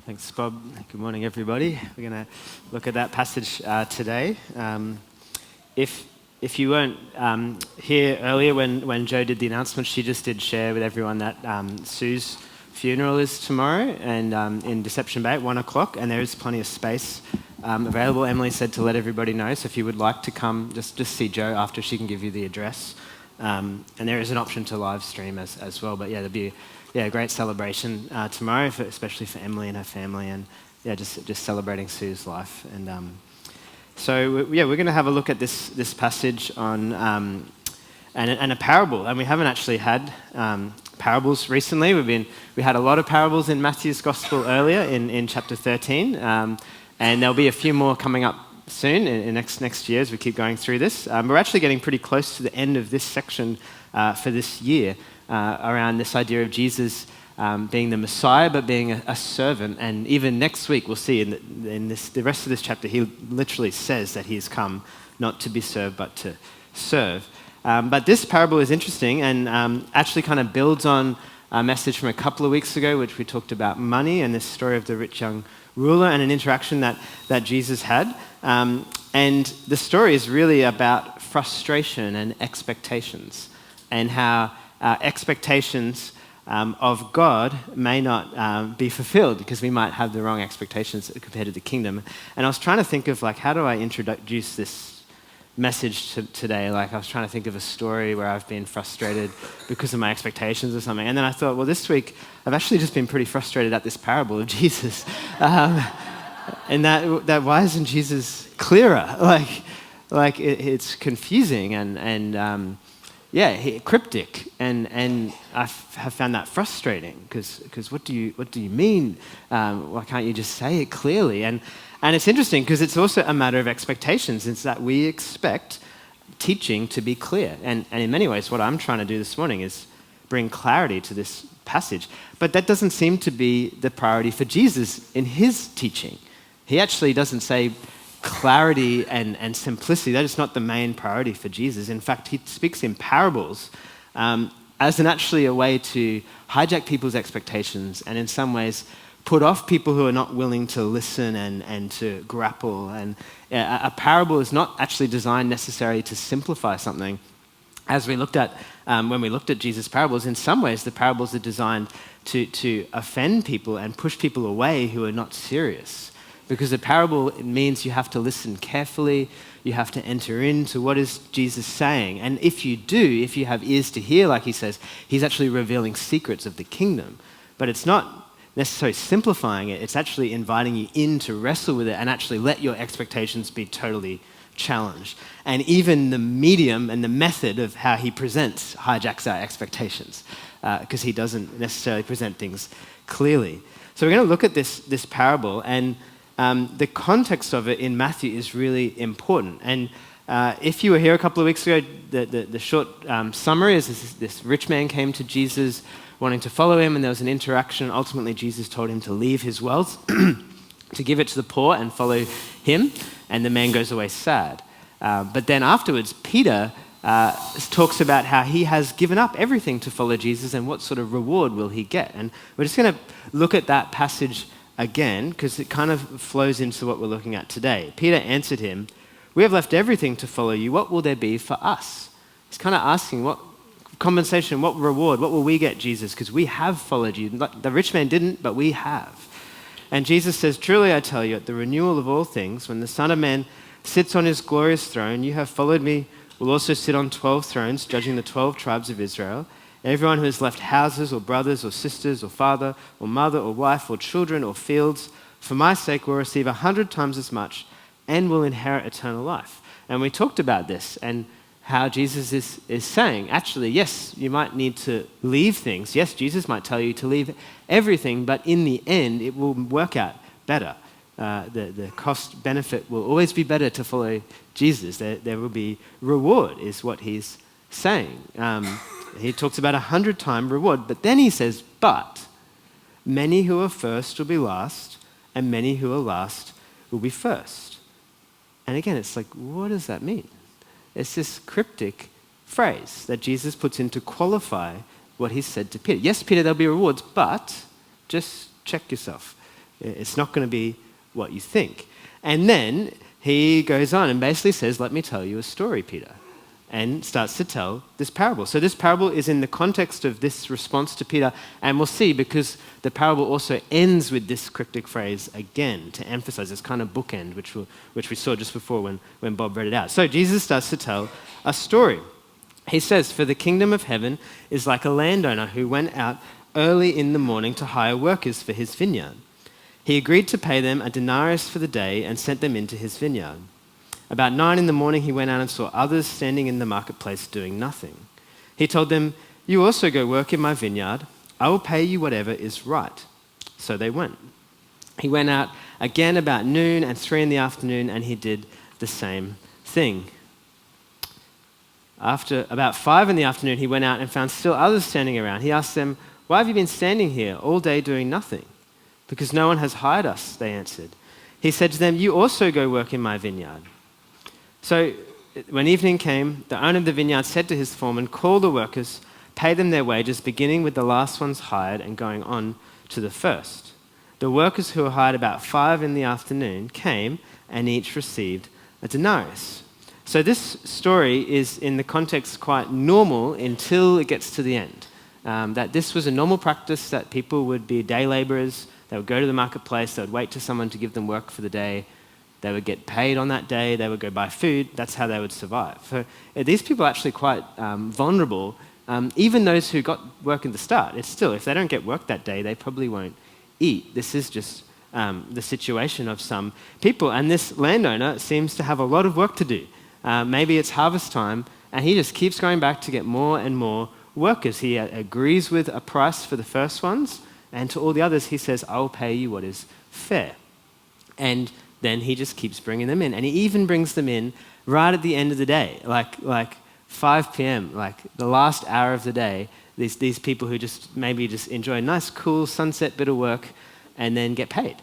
Thanks, Bob. Good morning, everybody. We're going to look at that passage today. If you weren't here earlier when Jo did the announcement, she just did share with everyone that Sue's funeral is tomorrow and in Deception Bay at 1 o'clock, and there is plenty of space available. Emily said to let everybody know, so if you would like to come, just see Jo after, she can give you the address. And there is an option to live stream as well, but there'll be a great celebration tomorrow, especially for Emily and her family, and just celebrating Sue's life. And so we're going to have a look at this passage on and a parable. And we haven't actually had parables recently. We had a lot of parables in Matthew's Gospel earlier in chapter 13, and there'll be a few more coming up soon in next year as we keep going through this. We're actually getting pretty close to the end of this section for this year. Around this idea of Jesus being the Messiah, but being a servant. And even next week, we'll see in the rest of this chapter, he literally says that he's come not to be served, but to serve. But this parable is interesting and actually kind of builds on a message from a couple of weeks ago, which we talked about money and this story of the rich young ruler and an interaction that Jesus had. And the story is really about frustration and expectations, and how expectations of God may not be fulfilled because we might have the wrong expectations compared to the kingdom. And I was trying to think of how do I introduce this message today? I was trying to think of a story where I've been frustrated because of my expectations or something. And then I thought, well, this week I've actually just been pretty frustrated at this parable of Jesus. And that why isn't Jesus clearer? It's confusing and cryptic, and I have found that frustrating because what do you mean? Why can't you just say it clearly? And it's interesting because it's also a matter of expectations. It's that we expect teaching to be clear, and in many ways, what I'm trying to do this morning is bring clarity to this passage. But that doesn't seem to be the priority for Jesus in his teaching. He actually doesn't say clarity and simplicity. That is not the main priority for Jesus. In fact, he speaks in parables as actually a way to hijack people's expectations and in some ways put off people who are not willing to listen and to grapple. And a parable is not actually designed necessarily to simplify something. As we looked at when we looked at Jesus' parables, in some ways the parables are designed to offend people and push people away who are not serious. Because a parable means you have to listen carefully, you have to enter into what is Jesus saying. And if you have ears to hear, like he says, he's actually revealing secrets of the kingdom. But it's not necessarily simplifying it, it's actually inviting you in to wrestle with it and actually let your expectations be totally challenged. And even the medium and the method of how he presents hijacks our expectations because he doesn't necessarily present things clearly. So we're going to look at this parable, and the context of it in Matthew is really important. And if you were here a couple of weeks ago, the short summary is this rich man came to Jesus wanting to follow him, and there was an interaction. Ultimately, Jesus told him to leave his wealth, to give it to the poor and follow him, and the man goes away sad. But then afterwards, Peter talks about how he has given up everything to follow Jesus and what sort of reward will he get. And we're just going to look at that passage again, because it kind of flows into what we're looking at today. Peter answered him, "We have left everything to follow you. What will there be for us?" He's kind of asking, what compensation, what reward, what will we get, Jesus? Because we have followed you. The rich man didn't, but we have. And Jesus says, "Truly I tell you, at the renewal of all things, when the Son of Man sits on his glorious throne, you have followed me, will also sit on 12 thrones, judging the 12 tribes of Israel. Everyone who has left houses or brothers or sisters or father or mother or wife or children or fields for my sake will receive 100 times as much and will inherit eternal life." And we talked about this and how Jesus is saying, actually, yes, you might need to leave things. Yes, Jesus might tell you to leave everything, but in the end, it will work out better. The cost benefit will always be better to follow Jesus. There will be reward, is what he's saying. He talks about 100-time reward, but then he says, "But many who are first will be last, and many who are last will be first." And again, it's like, what does that mean? It's this cryptic phrase that Jesus puts in to qualify what he said to Peter. Yes, Peter, there'll be rewards, but just check yourself. It's not going to be what you think. And then he goes on and basically says, let me tell you a story, Peter, and starts to tell this parable. So this parable is in the context of this response to Peter, and we'll see because the parable also ends with this cryptic phrase again to emphasize this kind of bookend, which we saw just before when Bob read it out. So Jesus starts to tell a story. He says, "For the kingdom of heaven is like a landowner who went out early in the morning to hire workers for his vineyard. He agreed to pay them a denarius for the day and sent them into his vineyard. About 9 a.m, he went out and saw others standing in the marketplace doing nothing. He told them, 'You also go work in my vineyard. I will pay you whatever is right.' So they went. He went out again about noon and 3 p.m, and he did the same thing. After about 5 p.m, he went out and found still others standing around. He asked them, 'Why have you been standing here all day doing nothing?' 'Because no one has hired us,' they answered. He said to them, 'You also go work in my vineyard.' So when evening came, the owner of the vineyard said to his foreman, 'Call the workers, pay them their wages, beginning with the last ones hired and going on to the first.' The workers who were hired about 5 p.m. came and each received a denarius." So this story is in the context quite normal until it gets to the end. That this was a normal practice, that people would be day laborers, they would go to the marketplace, they would wait for someone to give them work for the day, they would get paid on that day, they would go buy food, that's how they would survive. So these people are actually quite vulnerable. Even those who got work at the start, it's still, if they don't get work that day, they probably won't eat. This is just the situation of some people. And this landowner seems to have a lot of work to do. Maybe it's harvest time, and he just keeps going back to get more and more workers. He agrees with a price for the first ones, and to all the others, he says, "I will pay you what is fair." And then he just keeps bringing them in. And he even brings them in right at the end of the day, like 5 p.m, like the last hour of the day, these people who just maybe just enjoy a nice, cool sunset bit of work and then get paid.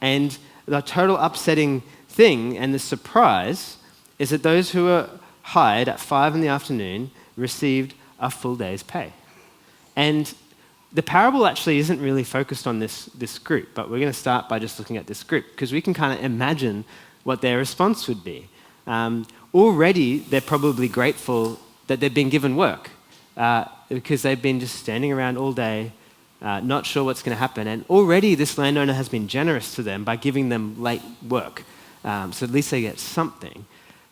And the total upsetting thing and the surprise is that those who were hired at 5 p.m. received a full day's pay. And the parable actually isn't really focused on this group, but we're going to start by just looking at this group because we can kind of imagine what their response would be. Already, they're probably grateful that they've been given work because they've been just standing around all day, not sure what's going to happen. And already, this landowner has been generous to them by giving them late work, so at least they get something.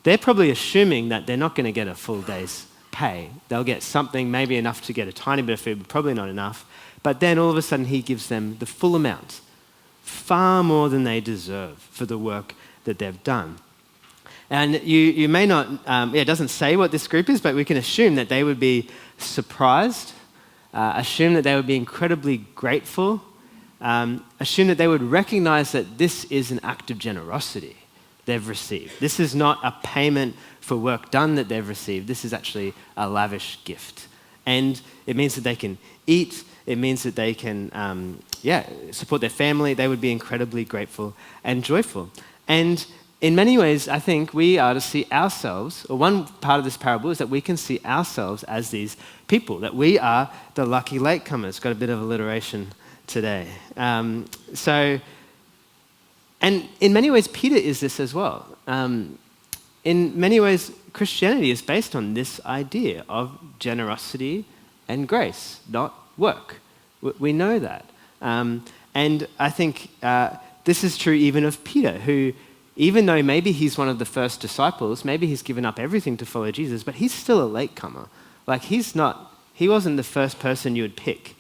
They're probably assuming that they're not going to get a full day's pay. They'll get something, maybe enough to get a tiny bit of food, but probably not enough. But then all of a sudden he gives them the full amount, far more than they deserve for the work that they've done. And you may not, it doesn't say what this group is, but we can assume that they would be surprised, assume that they would be incredibly grateful, assume that they would recognize that this is an act of generosity they've received. This is not a payment for work done that they've received. This is actually a lavish gift. And it means that they can eat. It means that they can, support their family. They would be incredibly grateful and joyful. And in many ways, I think we are to see ourselves, or one part of this parable is that we can see ourselves as these people, that we are the lucky latecomers. Got a bit of alliteration today. And in many ways, Peter is this as well. In many ways, Christianity is based on this idea of generosity and grace, not work. We know that. And I think this is true even of Peter, who, even though maybe he's one of the first disciples, maybe he's given up everything to follow Jesus, but he's still a latecomer. Like he wasn't the first person you would pick.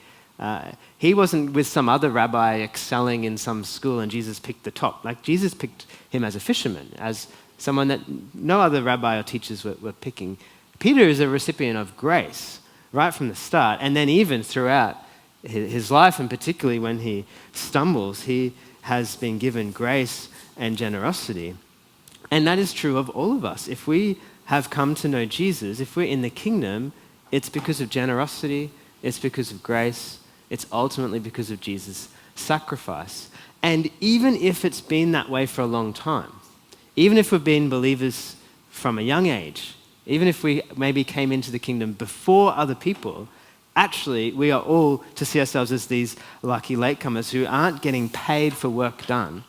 He wasn't with some other rabbi excelling in some school and Jesus picked the top. Like Jesus picked him as a fisherman, as someone that no other rabbi or teachers were picking. Peter is a recipient of grace right from the start, and then even throughout his life, and particularly when he stumbles, he has been given grace and generosity. And that is true of all of us. If we have come to know Jesus, if we're in the kingdom, it's because of generosity, it's because of grace, it's ultimately because of Jesus' sacrifice. And even if it's been that way for a long time, even if we've been believers from a young age, even if we maybe came into the kingdom before other people, Actually, we are all to see ourselves as these lucky latecomers who aren't getting paid for work done.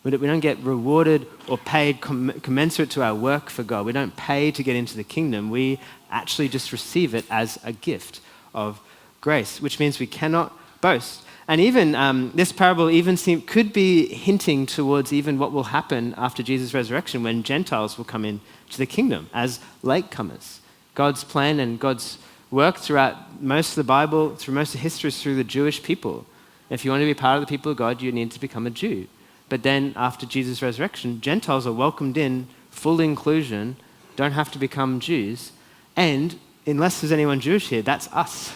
We don't get rewarded or paid commensurate to our work for God. We don't pay to get into the kingdom. We actually just receive it as a gift of grace, which means we cannot boast. And even this parable could be hinting towards even what will happen after Jesus' resurrection, when Gentiles will come into the kingdom as latecomers. God's plan and God's work throughout most of the Bible, through most of history, is through the Jewish people. If you want to be part of the people of God, you need to become a Jew. But then after Jesus' resurrection, Gentiles are welcomed in, full inclusion, don't have to become Jews. And unless there's anyone Jewish here, that's us.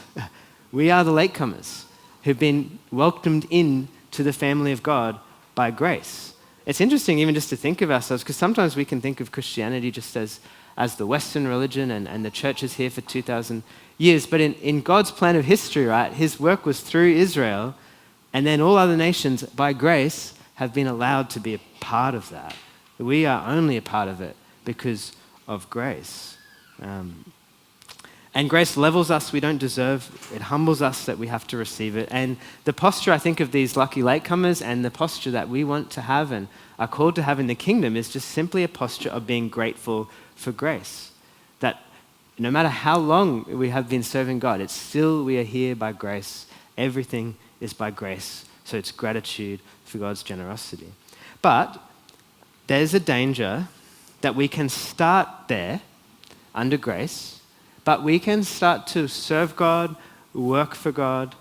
We are the latecomers who've been welcomed in to the family of God by grace. It's interesting even just to think of ourselves, because sometimes we can think of Christianity just as the Western religion and the church is here for 2,000 years. But in God's plan of history, right, his work was through Israel, and then all other nations, by grace, have been allowed to be a part of that. We are only a part of it because of grace. And grace levels us we don't deserve. It humbles us that we have to receive it. And the posture, I think, of these lucky latecomers and the posture that we want to have and are called to have in the kingdom is just simply a posture of being grateful for grace. That no matter how long we have been serving God, it's still we are here by grace. Everything is by grace. So it's gratitude for God's generosity. But there's a danger that we can start there under grace, but we can start to serve God, work for God,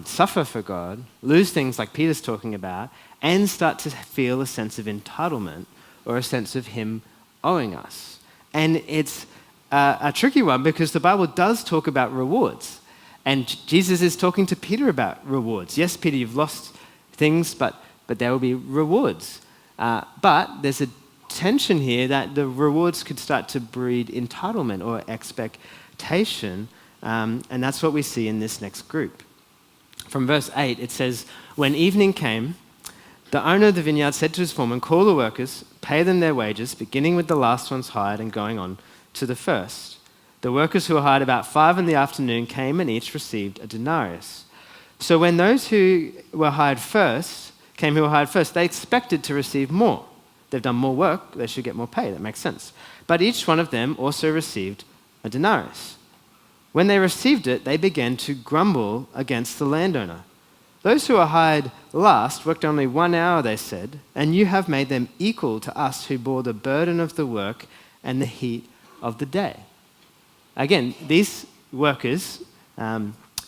suffer for God, lose things like Peter's talking about, and start to feel a sense of entitlement or a sense of him owing us. And it's a tricky one because the Bible does talk about rewards. And Jesus is talking to Peter about rewards. Yes, Peter, you've lost things, but there will be rewards. But there's a tension here that the rewards could start to breed entitlement or expectation, and that's what we see in this next group. From verse 8, it says, "When evening came, the owner of the vineyard said to his foreman, 'Call the workers, pay them their wages, beginning with the last ones hired and going on to the first.' The workers who were hired about 5 PM came and each received a denarius. So when those who were hired first, they expected to receive more. They've done more work, they should get more pay. That makes sense. But each one of them also received a denarius. When they received it, they began to grumble against the landowner. 'Those who were hired last worked only 1 hour,' they said, 'and you have made them equal to us who bore the burden of the work and the heat of the day.'" Again, these workers,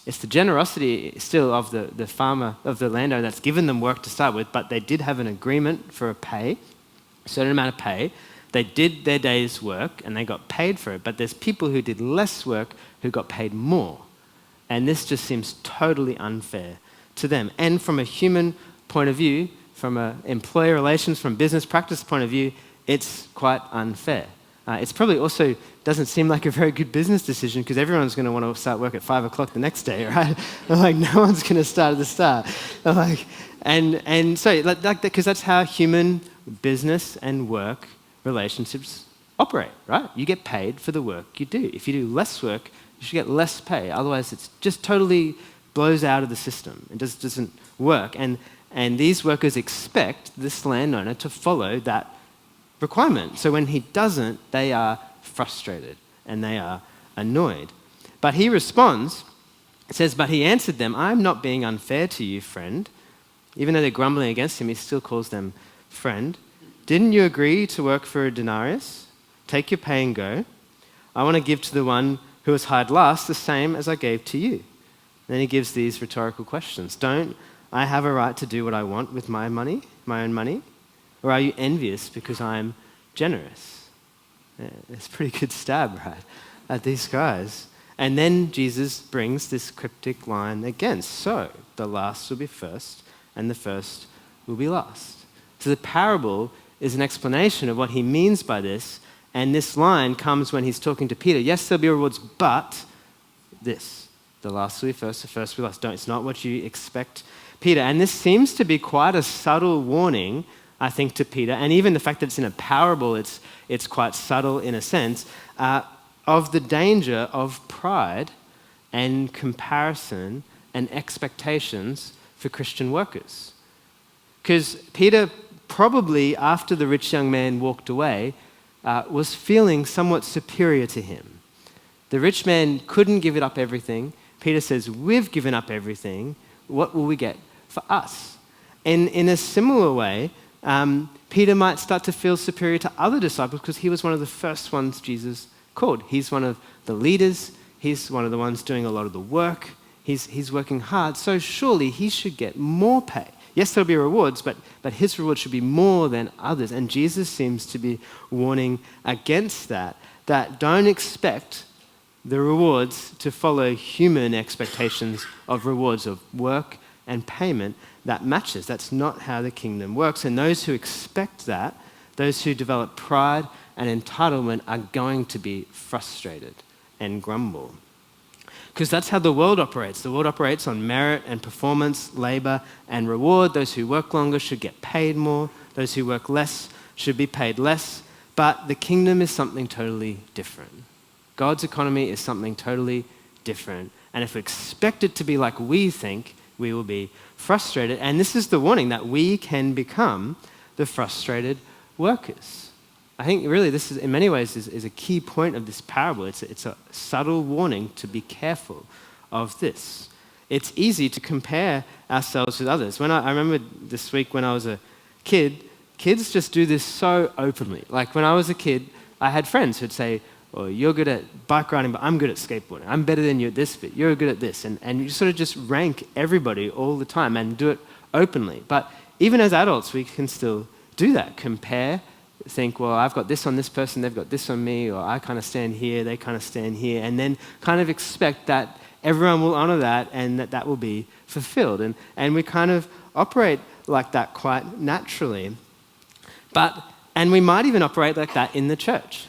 it's the generosity still of the farmer, of the landowner that's given them work to start with, but they did have an agreement for a certain amount of pay. They did their day's work and they got paid for it, but there's people who did less work who got paid more. And this just seems totally unfair to them. And from a human point of view, from an employer relations, from business practice point of view, it's quite unfair. It's probably also doesn't seem like a very good business decision because everyone's going to want to start work at 5 o'clock the next day, right? Like no one's going to start at the start. Because that's how human business and work relationships operate, right? You get paid for the work you do. If you do less work, you should get less pay. Otherwise, it's just totally blows out of the system. It just doesn't work. And these workers expect this landowner to follow that requirement. So when he doesn't, they are frustrated and they are annoyed. But he responds, it says, "But he answered them, 'I am not being unfair to you, friend.'" Even though they're grumbling against him, he still calls them friend. "Didn't you agree to work for a denarius? Take your pay and go. I want to give to the one who was hired last the same as I gave to you." And then he gives these rhetorical questions. "Don't I have a right to do what I want with my money, my own money? Or are you envious because I'm generous?" Yeah, it's a pretty good stab, right, at these guys. And then Jesus brings this cryptic line again. "So the last will be first, and the first will be last." So the parable is an explanation of what he means by this. And this line comes when he's talking to Peter. Yes, there'll be rewards, but this, the last will be first, the first will be last. It's not what you expect, Peter. And this seems to be quite a subtle warning, I think, to Peter, and even the fact that it's in a parable, it's quite subtle in a sense, of the danger of pride and comparison and expectations for Christian workers. Because Peter probably, after the rich young man walked away, was feeling somewhat superior to him. The rich man couldn't give it up everything. Peter says, we've given up everything. What will we get for us? And in a similar way, Peter might start to feel superior to other disciples because he was one of the first ones Jesus called. He's one of the leaders. He's one of the ones doing a lot of the work. He's working hard. So surely he should get more pay. Yes, there'll be rewards, but his reward should be more than others. And Jesus seems to be warning against that don't expect the rewards to follow human expectations of rewards of work and payment that matches. That's not how the kingdom works. And those who expect that, those who develop pride and entitlement are going to be frustrated and grumble. Because that's how the world operates. The world operates on merit and performance, labor and reward. Those who work longer should get paid more. Those who work less should be paid less. But the kingdom is something totally different. God's economy is something totally different. And if we expect it to be like we think, we will be frustrated. And this is the warning that we can become the frustrated workers. I think really this is, in many ways, is a key point of this parable. It's a subtle warning to be careful of this. It's easy to compare ourselves with others. I remember this week when I was a kid, kids just do this so openly. Like when I was a kid, I had friends who'd say, oh, you're good at bike riding, but I'm good at skateboarding. I'm better than you at this bit. You're good at this. And you sort of just rank everybody all the time and do it openly. But even as adults, we can still do that. Compare, think, well, I've got this on this person, they've got this on me, or I kind of stand here, they kind of stand here. And then kind of expect that everyone will honor that and that will be fulfilled. And we kind of operate like that quite naturally. And we might even operate like that in the church.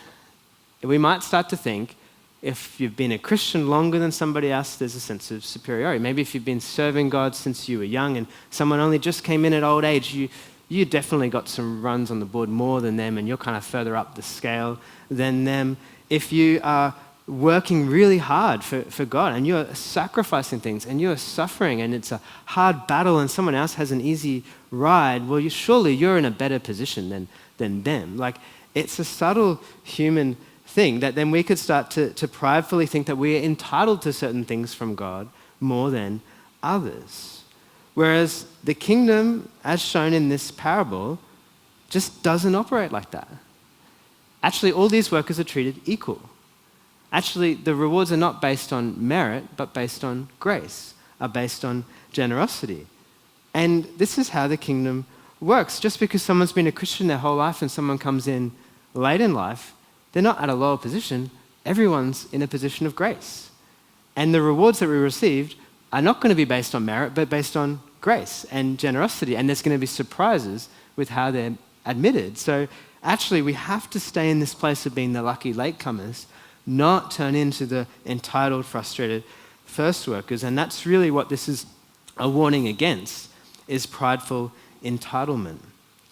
We might start to think, if you've been a Christian longer than somebody else, there's a sense of superiority. Maybe if you've been serving God since you were young and someone only just came in at old age, you definitely got some runs on the board more than them and you're kind of further up the scale than them. If you are working really hard for God and you're sacrificing things and you're suffering and it's a hard battle and someone else has an easy ride, well, surely you're in a better position than them. Like, it's a subtle human thing that then we could start to pridefully think that we are entitled to certain things from God more than others. Whereas the kingdom, as shown in this parable, just doesn't operate like that. Actually, all these workers are treated equal. Actually, the rewards are not based on merit, but based on grace, are based on generosity. And this is how the kingdom works. Just because someone's been a Christian their whole life and someone comes in late in life, they're not at a lower position. Everyone's in a position of grace. And the rewards that we received are not going to be based on merit, but based on grace and generosity. And there's going to be surprises with how they're admitted. So actually, we have to stay in this place of being the lucky latecomers, not turn into the entitled, frustrated first workers. And that's really what this is a warning against, is prideful entitlement.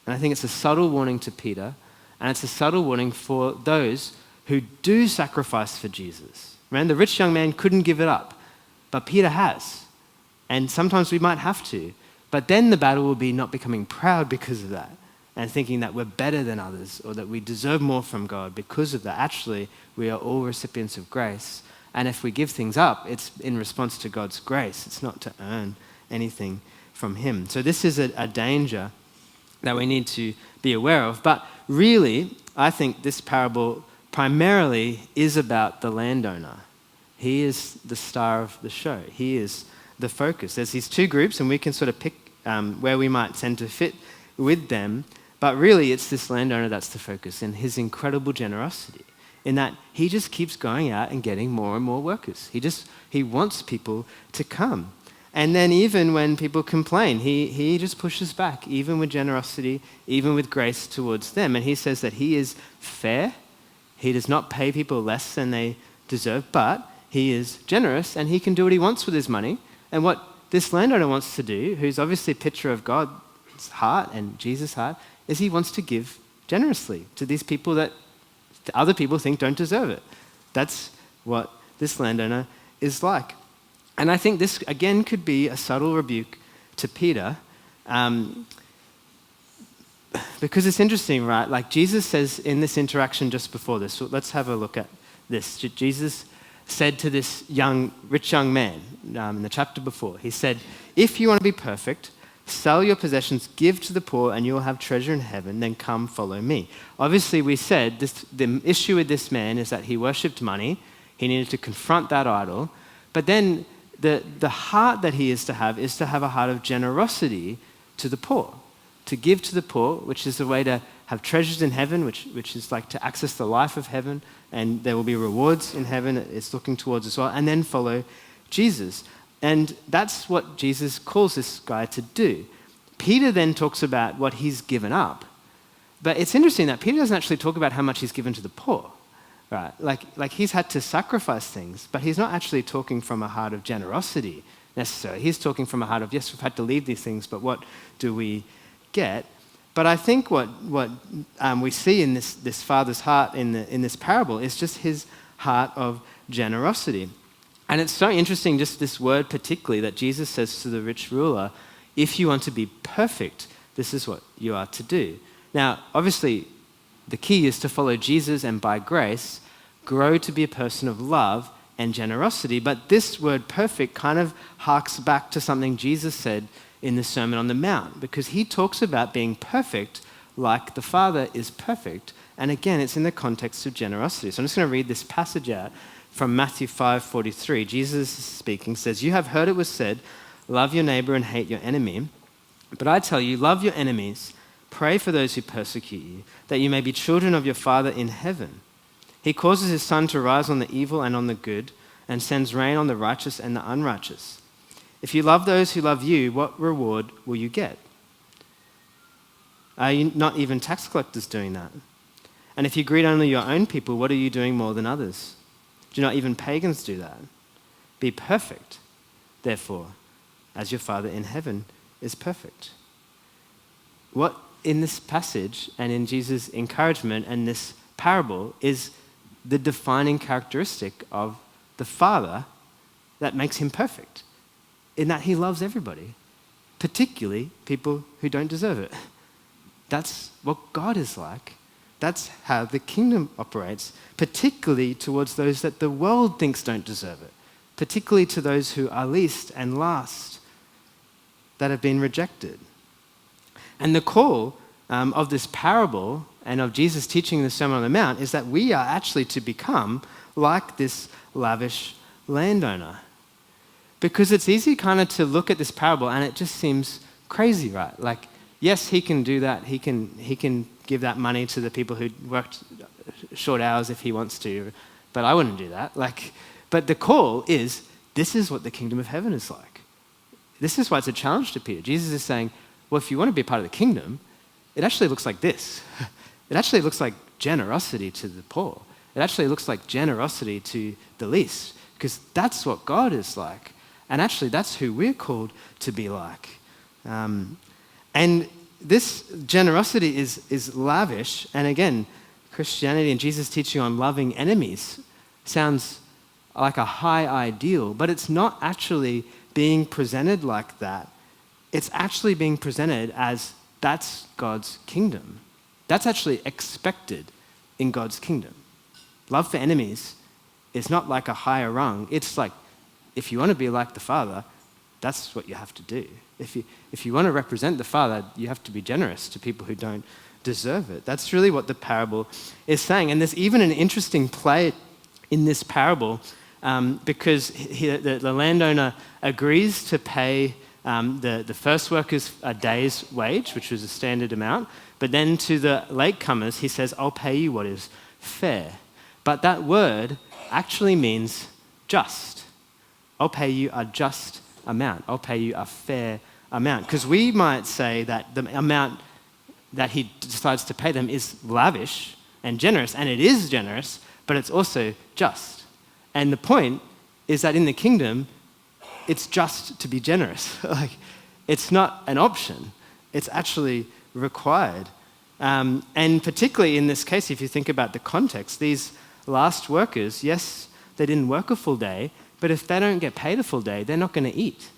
And I think it's a subtle warning to Peter, and it's a subtle warning for those who do sacrifice for Jesus. Remember, the rich young man couldn't give it up, but Peter has. And sometimes we might have to. But then the battle will be not becoming proud because of that and thinking that we're better than others or that we deserve more from God because of that. Actually, we are all recipients of grace. And if we give things up, it's in response to God's grace. It's not to earn anything from Him. So this is a danger that we need to be aware of. But really, I think this parable primarily is about the landowner. He is the star of the show. He is the focus. There's these two groups, and we can sort of pick where we might tend to fit with them. But really, it's this landowner that's the focus, and his incredible generosity, in that he just keeps going out and getting more and more workers. He wants people to come. And then even when people complain, he just pushes back, even with generosity, even with grace towards them. And he says that he is fair. He does not pay people less than they deserve, but he is generous and he can do what he wants with his money. And what this landowner wants to do, who's obviously a picture of God's heart and Jesus' heart, is he wants to give generously to these people that other people think don't deserve it. That's what this landowner is like. And I think this, again, could be a subtle rebuke to Peter, because it's interesting, right? Like Jesus says in this interaction just before this, so let's have a look at this. Jesus said to this rich young man in the chapter before, he said, if you want to be perfect, sell your possessions, give to the poor, and you'll have treasure in heaven, then come follow me. Obviously, we said the issue with this man is that he worshipped money. He needed to confront that idol. But then the heart that he is to have a heart of generosity to the poor, to give to the poor, which is a way to have treasures in heaven, which is like to access the life of heaven, and there will be rewards in heaven it's looking towards as well, and then follow Jesus. And that's what Jesus calls this guy to do. Peter then talks about what he's given up. But it's interesting that Peter doesn't actually talk about how much he's given to the poor, right? Like he's had to sacrifice things, but he's not actually talking from a heart of generosity necessarily. He's talking from a heart of, yes, we've had to leave these things, but what do we get? But I think what we see in this father's heart in this parable is just his heart of generosity. And it's so interesting, just this word particularly, that Jesus says to the rich ruler, if you want to be perfect, this is what you are to do. Now, obviously, the key is to follow Jesus and by grace, grow to be a person of love and generosity. But this word perfect kind of harks back to something Jesus said in the Sermon on the Mount, because he talks about being perfect like the Father is perfect. And again, it's in the context of generosity. So I'm just going to read this passage out from Matthew 5:43. Jesus speaking says, you have heard it was said, love your neighbor and hate your enemy. But I tell you, love your enemies, pray for those who persecute you, that you may be children of your Father in heaven. He causes his sun to rise on the evil and on the good, and sends rain on the righteous and the unrighteous. If you love those who love you, what reward will you get? Are you not even tax collectors doing that? And if you greet only your own people, what are you doing more than others? Do not even pagans do that? Be perfect, therefore, as your Father in heaven is perfect. What in this passage and in Jesus' encouragement and this parable is the defining characteristic of the Father that makes him perfect, in that he loves everybody, particularly people who don't deserve it. That's what God is like. That's how the kingdom operates, particularly towards those that the world thinks don't deserve it, particularly to those who are least and last, that have been rejected. And the call of this parable and of Jesus teaching the Sermon on the Mount is that we are actually to become like this lavish landowner. Because it's easy kind of to look at this parable and it just seems crazy, right? Like, yes, he can do that. He can give that money to the people who worked short hours if he wants to, but I wouldn't do that. But the call is, this is what the kingdom of heaven is like. This is why it's a challenge to Peter. Jesus is saying, well, if you want to be a part of the kingdom, it actually looks like this. It actually looks like generosity to the poor. It actually looks like generosity to the least, because that's what God is like. And actually, that's who we're called to be like. And this generosity is lavish. And again, Christianity and Jesus' teaching on loving enemies sounds like a high ideal, but it's not actually being presented like that. It's actually being presented as that's God's kingdom. That's actually expected in God's kingdom. Love for enemies is not like a higher rung. It's like, if you want to be like the Father, that's what you have to do. If you want to represent the Father, you have to be generous to people who don't deserve it. That's really what the parable is saying. And there's even an interesting play in this parable because the landowner agrees to pay the first workers a day's wage, which was a standard amount. But then to the latecomers, he says, I'll pay you what is fair. But that word actually means just. I'll pay you a just amount. I'll pay you a fair amount. Because we might say that the amount that he decides to pay them is lavish and generous, and it is generous, but it's also just. And the point is that in the kingdom, it's just to be generous. It's not an option. It's actually required. And particularly in this case, if you think about the context, these last workers, yes, they didn't work a full day, But if they don't get paid a full day, they're not going to eat.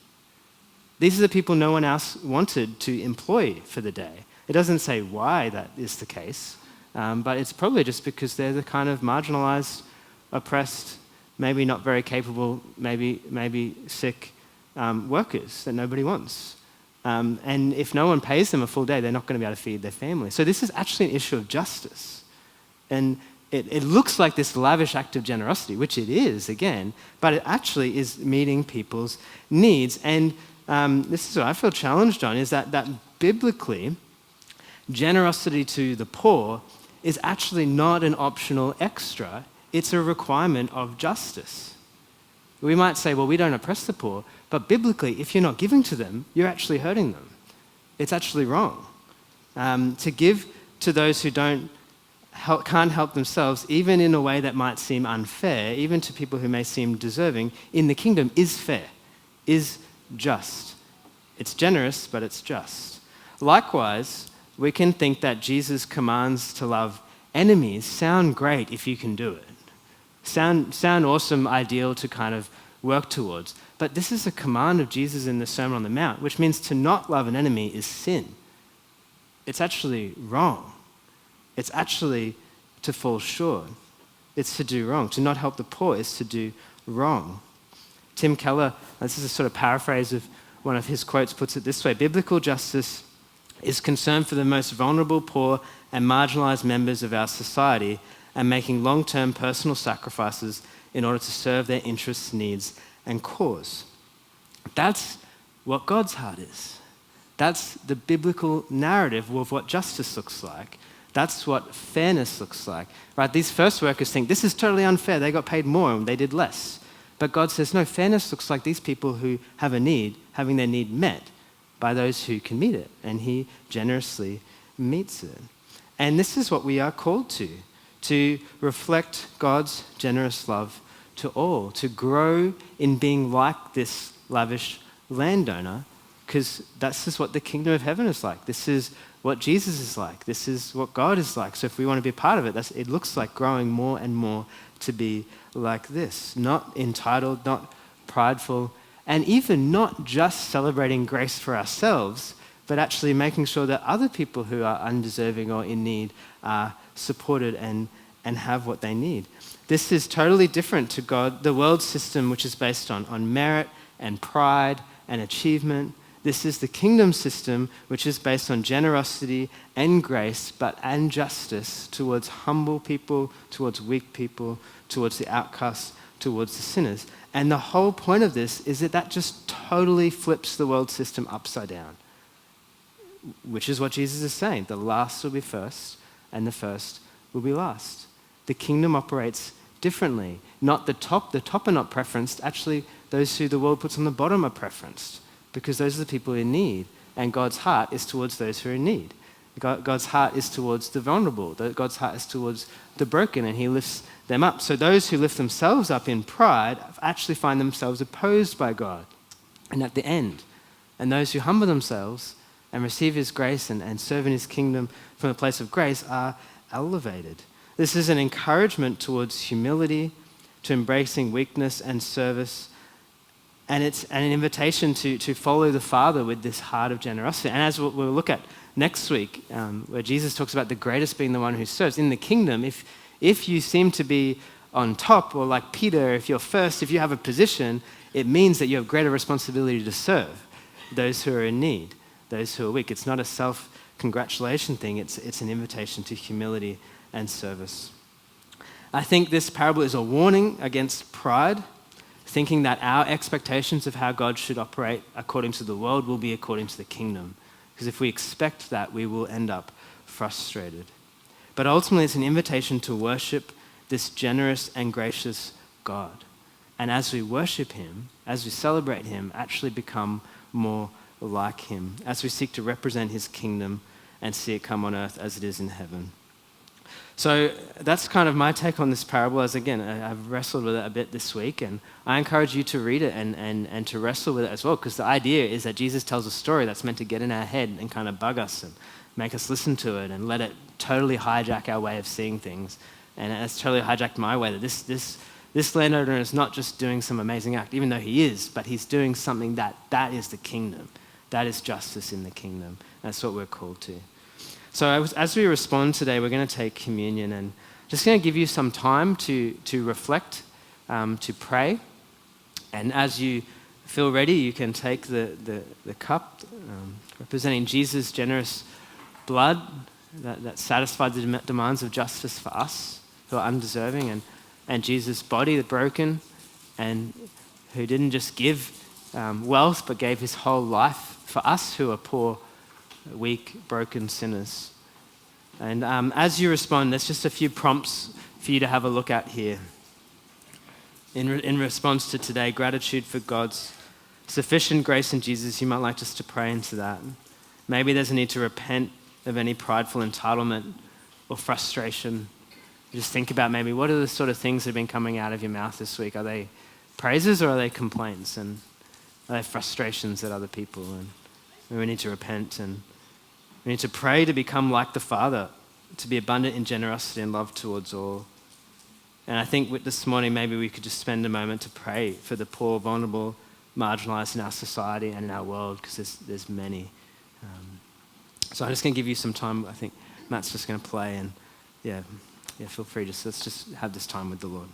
These are the people no one else wanted to employ for the day. It doesn't say why that is the case, but it's probably just because they're the kind of marginalized, oppressed, maybe not very capable, maybe sick workers that nobody wants. And if no one pays them a full day, they're not going to be able to feed their family. So this is actually an issue of justice. And it looks like this lavish act of generosity, which it is, again, but it actually is meeting people's needs. And this is what I feel challenged on, is that biblically, generosity to the poor is actually not an optional extra. It's a requirement of justice. We might say, well, we don't oppress the poor, but biblically, if you're not giving to them, you're actually hurting them. It's actually wrong. To give to those who can't help themselves, even in a way that might seem unfair, even to people who may seem deserving, in the kingdom is fair, is just. It's generous, but it's just. Likewise, we can think that Jesus' commands to love enemies sound great if you can do it. Sound awesome, ideal to kind of work towards. But this is a command of Jesus in the Sermon on the Mount, which means to not love an enemy is sin. It's actually wrong. It's actually to fall short. It's to do wrong. To not help the poor is to do wrong. Tim Keller, this is a sort of paraphrase of one of his quotes, puts it this way: biblical justice is concern for the most vulnerable, poor, and marginalized members of our society, and making long-term personal sacrifices in order to serve their interests, needs, and cause. That's what God's heart is. That's the biblical narrative of what justice looks like. That's what fairness looks like. Right? These first workers think, this is totally unfair. They got paid more and they did less. But God says, no, fairness looks like these people who have a need, having their need met by those who can meet it. And he generously meets it. And this is what we are called to reflect God's generous love to all, to grow in being like this lavish landowner, because that's just what the kingdom of heaven is like. This is what Jesus is like. This is what God is like. So if we want to be a part of it, it looks like growing more and more to be like this, not entitled, not prideful, and even not just celebrating grace for ourselves, but actually making sure that other people who are undeserving or in need are supported and have what they need. This is totally different to the world system, which is based on merit and pride and achievement. This is the kingdom system, which is based on generosity and grace, and justice towards humble people, towards weak people, towards the outcasts, towards the sinners. And the whole point of this is that just totally flips the world system upside down, which is what Jesus is saying. The last will be first, and the first will be last. The kingdom operates differently. Not the top are not preferenced. Actually, those who the world puts on the bottom are preferenced, because those are the people in need. And God's heart is towards those who are in need. God's heart is towards the vulnerable. God's heart is towards the broken, and he lifts them up. So those who lift themselves up in pride actually find themselves opposed by God. And at the end, and those who humble themselves and receive his grace and serve in his kingdom from a place of grace are elevated. This is an encouragement towards humility, to embracing weakness and service, and it's an invitation to follow the Father with this heart of generosity. And as we'll look at next week, where Jesus talks about the greatest being the one who serves. In the kingdom, if you seem to be on top, or like Peter, if you're first, if you have a position, it means that you have greater responsibility to serve those who are in need, those who are weak. It's not a self-congratulation thing. It's an invitation to humility and service. I think this parable is a warning against pride, thinking that our expectations of how God should operate according to the world will be according to the kingdom. Because if we expect that, we will end up frustrated. But ultimately, it's an invitation to worship this generous and gracious God. And as we worship him, as we celebrate him, actually become more like him, as we seek to represent his kingdom and see it come on earth as it is in heaven. So that's kind of my take on this parable. As again, I've wrestled with it a bit this week, and I encourage you to read it and to wrestle with it as well, because the idea is that Jesus tells a story that's meant to get in our head and kind of bug us and make us listen to it and let it totally hijack our way of seeing things. And it's totally hijacked my way, that this this landowner is not just doing some amazing act, even though he is, but he's doing something that is the kingdom. That is justice in the kingdom. That's what we're called to. So as we respond today, we're going to take communion, and just going to give you some time to reflect, to pray. And as you feel ready, you can take the cup representing Jesus' generous blood that satisfied the demands of justice for us who are undeserving, and Jesus' body, the broken, and who didn't just give wealth, but gave his whole life for us who are poor, weak, broken sinners. And as you respond, there's just a few prompts for you to have a look at here. In response to today, gratitude for God's sufficient grace in Jesus, you might like just to pray into that. Maybe there's a need to repent of any prideful entitlement or frustration. Just think about maybe what are the sort of things that have been coming out of your mouth this week? Are they praises or are they complaints? And are they frustrations at other people? And we need to repent, and we need to pray to become like the Father, to be abundant in generosity and love towards all. And I think with this morning, maybe we could just spend a moment to pray for the poor, vulnerable, marginalized in our society and in our world, because there's many. So I'm just going to give you some time. I think Matt's just going to play, and yeah, feel free. Let's just have this time with the Lord.